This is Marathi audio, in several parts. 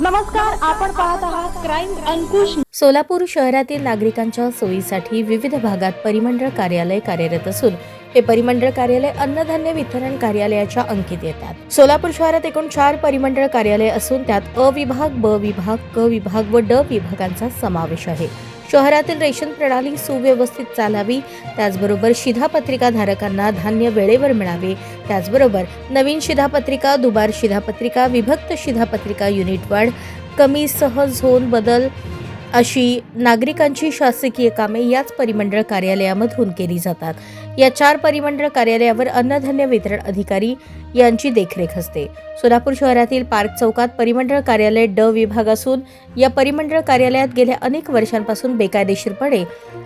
नमस्कार, आपण पाहत आहात क्राईम अंकुश। सोलापूर शहरातील नागरिकांच्या सोयीसाठी विविध भागात परिमंडळ कार्यालय कार्यरत असून हे परिमंडळ कार्यालय अन्नधान्य वितरण कार्यालयाच्या अंकित येतात। सोलापूर शहरात एकूण 4 परिमंडळ कार्यालय असून त्यात अ विभाग, ब विभाग, क विभाग व ड विभागांचा समावेश आहे। शहरातील रेशन प्रणाली सुव्यवस्थित चालावी, त्याचबरोबर शिधापत्रिका धारकांना धान्य वेळेवर मिळावे, त्याचबरोबर नवीन शिधापत्रिका, दुबार शिधापत्रिका, विभक्त शिधापत्रिका, युनिट वाढ, कमी सह झोन बदल अशी नागरिकांची शासकीय कामे याच परिमंडळ कार्यालयामधून केली जातात। या 4 परिमंडळ कार्यालयावर अन्नधान्य वितरण अधिकारी यांची देखरेख असते। सोलापूर शहरातील पार्क चौकात परिमंडळ कार्यालय ड विभाग असून या परिमंडळ कार्यालयात गेल्या अनेक वर्षांपासून बेकायदेशीरपणे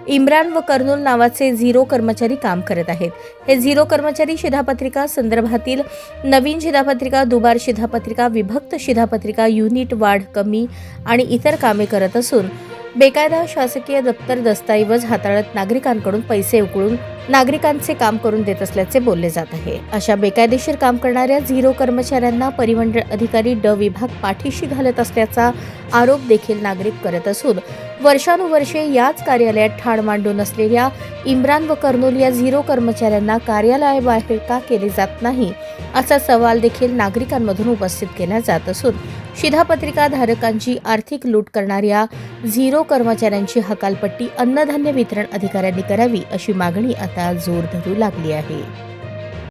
इम्रान व कर्नूल नावाचे 0 कर्मचारी काम करत आहेत। हे 0 कर्मचारी शिधापत्रिका संदर्भातील नवीन शिधापत्रिका, दुबार शिधापत्रिका, विभक्त शिधापत्रिका, युनिट वाढ, कमी आणि इतर कामे करत असून बेकायदा शासकीय दप्तर दस्तऐवज हाताळत नागरिकांकडून पैसे उकळून नागरिकांचे काम करून देत असल्याचे बोलले जात आहे। अशा बेकायदेशीर काम करणाऱ्या 0 कर्मचाऱ्यांना परिमंडळ अधिकारी ड विभाग पाठीशी घालत असल्याचा आरोप देखील नागरिक करत असून वर्षानुवर्षे याच कार्यालयात ठाण मांडून असलेल्या इम्रान व कर्नूल या 0 कर्मचाऱ्यांना कार्यालयाबाहेर का केले जात नाही असा सवाल देखील नागरिकांमधून उपस्थित केला जात असून शिधापत्रिका धारकांची आर्थिक लूट करणाऱ्या 0 कर्मचाऱ्यांची हकालपट्टी अन्नधान्य वितरण अधिकाऱ्यांनी करावी अशी मागणी आता जोर धरू लागली आहे।